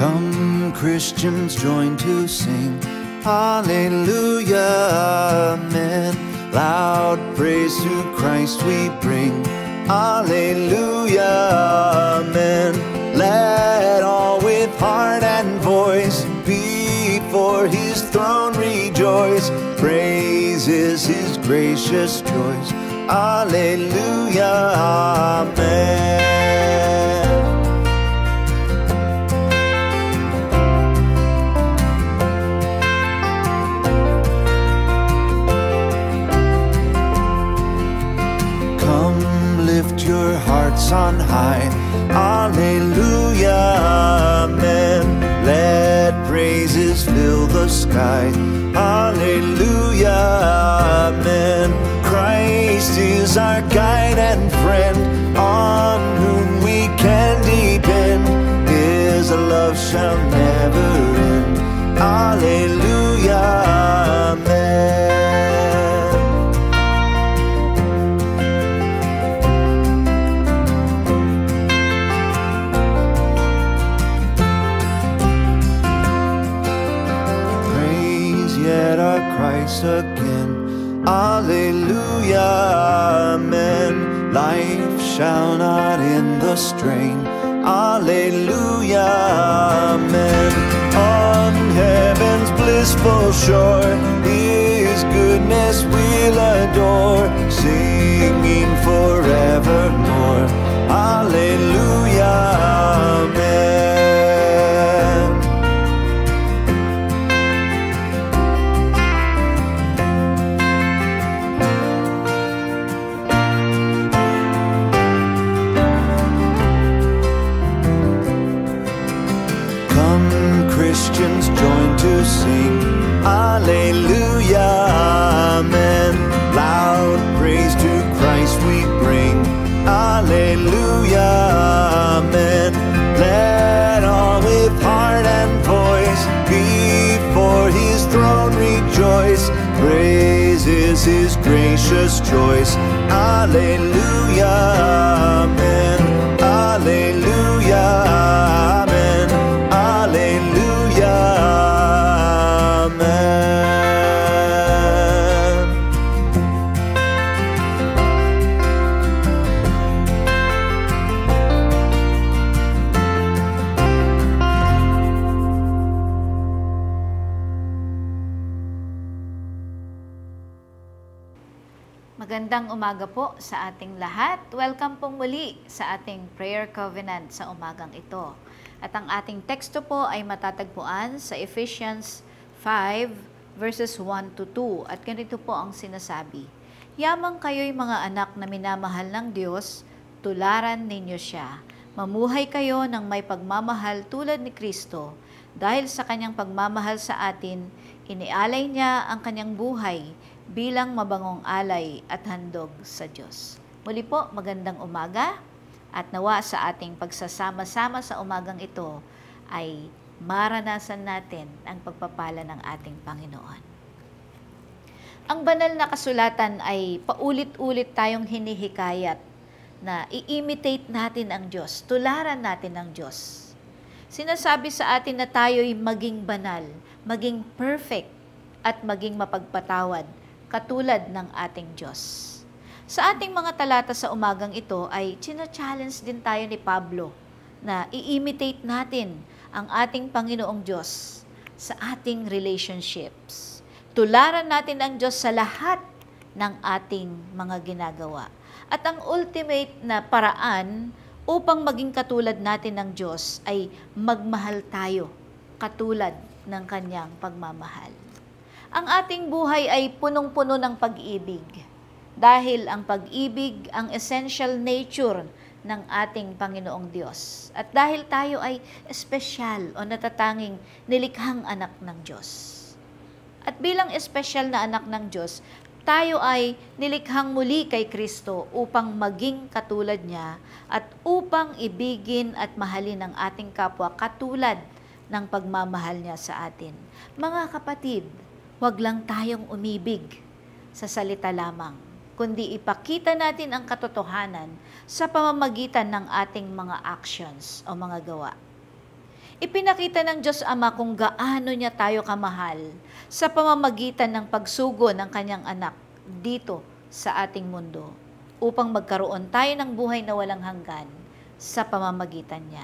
Come, Christians, join to sing. Hallelujah, amen. Loud praise to Christ we bring. Hallelujah, amen. Let all with heart and voice before his throne rejoice. Praise is his gracious choice. Hallelujah, amen. Lift your hearts on high. Hallelujah, amen. Let praises fill the sky. Hallelujah, amen. Christ is our guide and friend, on whom we can depend. His love shall never end. Hallelujah, amen. Christ again. Hallelujah, amen. Life shall not end the strain. Hallelujah, amen. On heaven's blissful shore, his goodness we'll adore, singing forevermore. Hallelujah, amen. Christians join to sing. Hallelujah, amen. Loud praise to Christ we bring. Hallelujah, amen. Let all with heart and voice before his throne rejoice. Praise is his gracious choice. Hallelujah, amen. Hallelujah, amen. Hallelujah, amen. Magandang umaga po sa ating lahat. Welcome pong muli sa ating prayer covenant sa umagang ito. At ang ating teksto po ay matatagpuan sa Ephesians 5 verses 1 to 2. At ganito po ang sinasabi: Yamang kayo'y mga anak na minamahal ng Diyos, tularan ninyo siya. Mamuhay kayo ng may pagmamahal tulad ni Kristo. Dahil sa kanyang pagmamahal sa atin, inialay niya ang kanyang buhay bilang mabangong alay at handog sa Diyos. Muli po, magandang umaga. At nawa sa ating pagsasama-sama sa umagang ito ay maranasan natin ang pagpapala ng ating Panginoon. Ang banal na kasulatan ay paulit-ulit tayong hinihikayat na i-imitate natin ang Diyos, tularan natin ang Diyos. Sinasabi sa atin na tayo'y maging banal, maging perfect, at maging mapagpatawad, katulad ng ating Diyos. Sa ating mga talata sa umagang ito ay china-challenge din tayo ni Pablo na i-imitate natin ang ating Panginoong Diyos sa ating relationships. Tularan natin ang Diyos sa lahat ng ating mga ginagawa. At ang ultimate na paraan upang maging katulad natin ng Diyos ay magmahal tayo katulad ng kanyang pagmamahal. Ang ating buhay ay punong-puno ng pag-ibig. Dahil ang pag-ibig ang essential nature ng ating Panginoong Diyos. At dahil tayo ay espesyal o natatanging nilikhang anak ng Diyos. At bilang espesyal na anak ng Diyos, tayo ay nilikhang muli kay Kristo upang maging katulad niya at upang ibigin at mahalin ang ating kapwa katulad ng pagmamahal niya sa atin. Mga kapatid, huwag lang tayong umibig sa salita lamang, kundi ipakita natin ang katotohanan sa pamamagitan ng ating mga actions o mga gawa. Ipinakita ng Diyos Ama kung gaano niya tayo kamahal sa pamamagitan ng pagsugo ng kanyang anak dito sa ating mundo upang magkaroon tayo ng buhay na walang hanggan sa pamamagitan niya.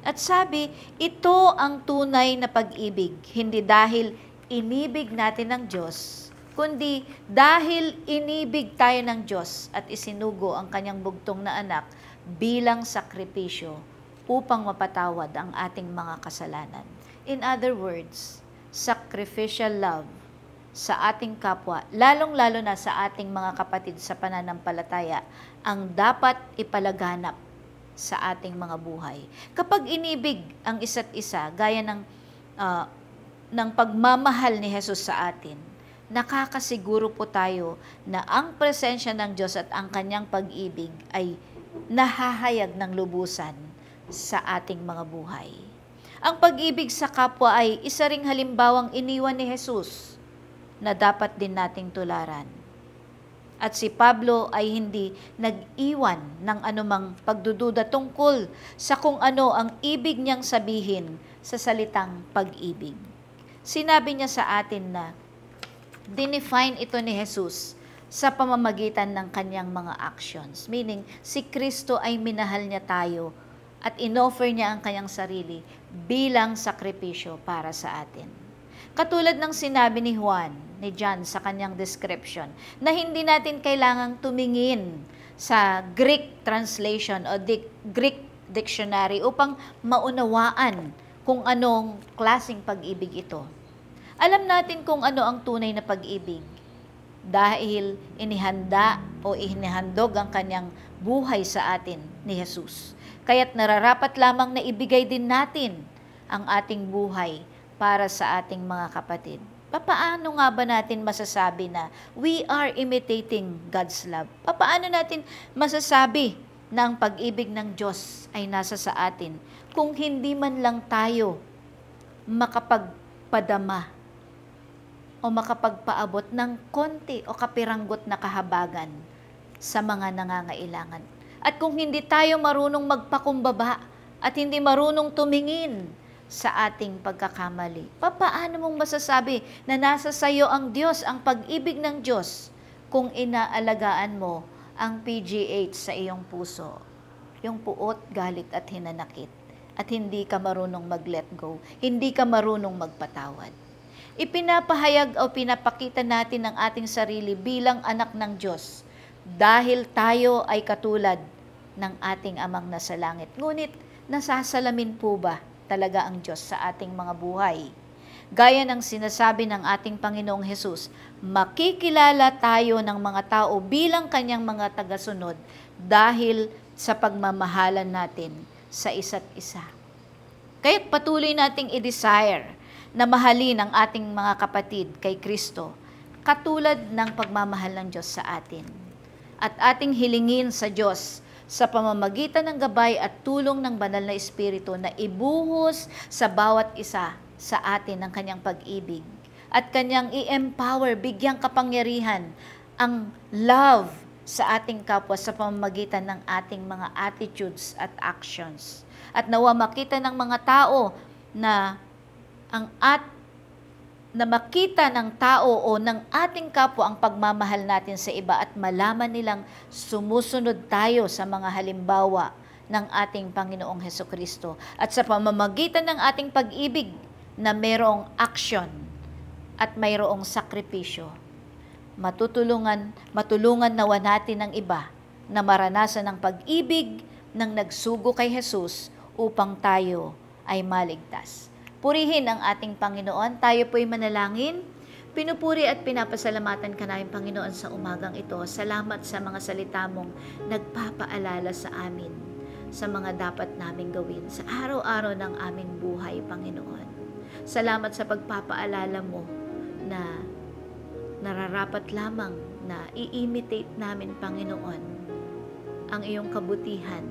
At sabi, ito ang tunay na pag-ibig, hindi dahil inibig natin ng Diyos, kundi dahil inibig tayo ng Diyos at isinugo ang kanyang bugtong na anak bilang sakripisyo upang mapatawad ang ating mga kasalanan. In other words, sacrificial love sa ating kapwa, lalong-lalo na sa ating mga kapatid sa pananampalataya, ang dapat ipalaganap sa ating mga buhay. Kapag inibig ang isa't isa, gaya ng pagmamahal ni Jesus sa atin, nakakasiguro po tayo na ang presensya ng Diyos at ang kanyang pag-ibig ay nahahayag ng lubusan sa ating mga buhay. Ang pag-ibig sa kapwa ay isa ring halimbawang iniwan ni Jesus na dapat din nating tularan. At si Pablo ay hindi nag-iwan ng anumang pagdududa tungkol sa kung ano ang ibig niyang sabihin sa salitang pag-ibig. Sinabi niya sa atin na dinefine ito ni Jesus sa pamamagitan ng kanyang mga actions. Meaning, si Kristo ay minahal niya tayo at inoffer niya ang kanyang sarili bilang sakripisyo para sa atin. Katulad ng sinabi ni John sa kanyang description, na hindi natin kailangang tumingin sa Greek translation o Greek dictionary upang maunawaan kung anong klaseng pag-ibig ito. Alam natin kung ano ang tunay na pag-ibig dahil inihanda o inihandog ang kanyang buhay sa atin ni Jesus. Kaya't nararapat lamang na ibigay din natin ang ating buhay para sa ating mga kapatid. Paano nga ba natin masasabi na we are imitating God's love? Paano natin masasabi na ang pag-ibig ng Diyos ay nasa sa atin kung hindi man lang tayo makapagpadama o makapagpaabot ng konti o kapiranggot na kahabagan sa mga nangangailangan? At kung hindi tayo marunong magpakumbaba at hindi marunong tumingin sa ating pagkakamali, paano mong masasabi na nasa sayo ang Diyos, ang pag-ibig ng Diyos, kung inaalagaan mo ang PGH sa iyong puso, yung puot, galit at hinanakit, at hindi ka marunong mag-let go, hindi ka marunong magpatawad? Ipinapahayag o pinapakita natin ang ating sarili bilang anak ng Diyos dahil tayo ay katulad ng ating amang nasa langit. Ngunit, nasasalamin po ba talaga ang Diyos sa ating mga buhay? Gaya ng sinasabi ng ating Panginoong Hesus, makikilala tayo ng mga tao bilang kanyang mga tagasunod dahil sa pagmamahalan natin sa isa't isa. Kaya't patuloy nating i-desire na mahalin ang ating mga kapatid kay Kristo katulad ng pagmamahal ng Diyos sa atin. At ating hilingin sa Diyos sa pamamagitan ng gabay at tulong ng Banal na Espiritu na ibuhos sa bawat isa sa atin ang kanyang pag-ibig at kanyang i-empower, bigyang kapangyarihan ang love sa ating kapwa sa pamamagitan ng ating mga attitudes at actions. At nawa makita ng mga tao na makita ng tao o ng ating kapwa ang pagmamahal natin sa iba at malaman nilang sumusunod tayo sa mga halimbawa ng ating Panginoong Hesukristo at sa pamamagitan ng ating pag-ibig na mayroong action at mayroong sakripisyo. Matulungan nawa natin ang iba na maranasan ang pag-ibig ng nagsugo kay Jesus upang tayo ay maligtas. Purihin ang ating Panginoon. Tayo po'y manalangin. Pinupuri at pinapasalamatan ka namin, Panginoon, sa umagang ito. Salamat sa mga salita mong nagpapaalala sa amin sa mga dapat naming gawin sa araw-araw ng aming buhay, Panginoon. Salamat sa pagpapaalala mo na nararapat lamang na i-imitate namin, Panginoon, ang iyong kabutihan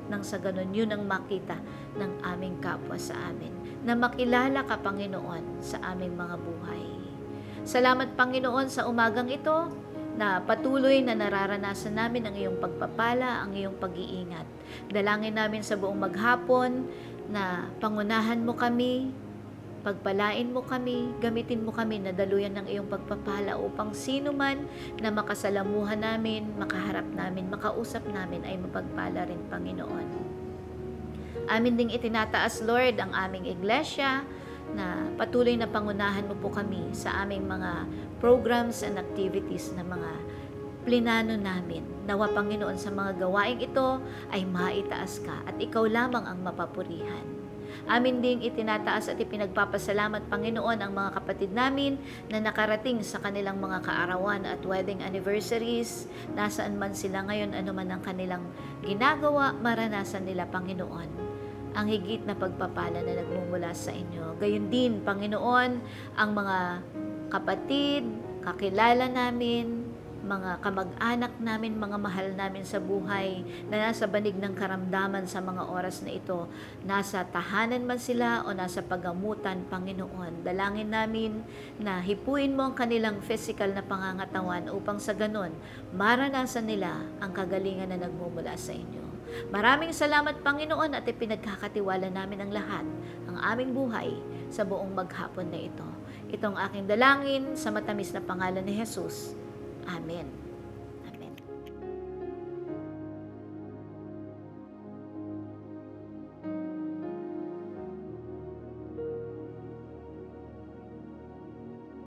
nang sa ganun yun ang makita ng aming kapwa sa amin, na makilala ka, Panginoon, sa aming mga buhay. Salamat, Panginoon, sa umagang ito na patuloy na nararanasan namin ang iyong pagpapala, ang iyong pag-iingat. Dalangin namin sa buong maghapon na pangunahan mo kami, pagpalain mo kami, gamitin mo kami na daluyan ng iyong pagpapala upang sino man na makasalamuhan namin, makaharap namin, makausap namin ay mapagpala rin, Panginoon. Amin ding itinataas, Lord, ang aming iglesia na patuloy na pangunahan mo po kami sa aming mga programs and activities na mga plinano namin. Nawa, Panginoon, sa mga gawaing ito ay maitaas ka at ikaw lamang ang mapapurihan. Amin ding itinataas at ipinagpapasalamat, Panginoon, ang mga kapatid namin na nakarating sa kanilang mga kaarawan at wedding anniversaries. Nasaan man sila ngayon, anuman ang kanilang ginagawa, maranasan nila, Panginoon, ang higit na pagpapala na nagmumula sa inyo. Gayon din, Panginoon, ang mga kapatid, kakilala namin, mga kamag-anak namin, mga mahal namin sa buhay na nasa banig ng karamdaman sa mga oras na ito, nasa tahanan man sila o nasa pagamutan, Panginoon, dalangin namin na hipuin mo ang kanilang physical na pangangatawan upang sa ganon maranasan nila ang kagalingan na nagmumula sa inyo. Maraming salamat, Panginoon, at ipinagkakatiwala namin ang lahat, ang aming buhay sa buong maghapon na ito. Itong aking dalangin sa matamis na pangalan ni Jesus. Amen.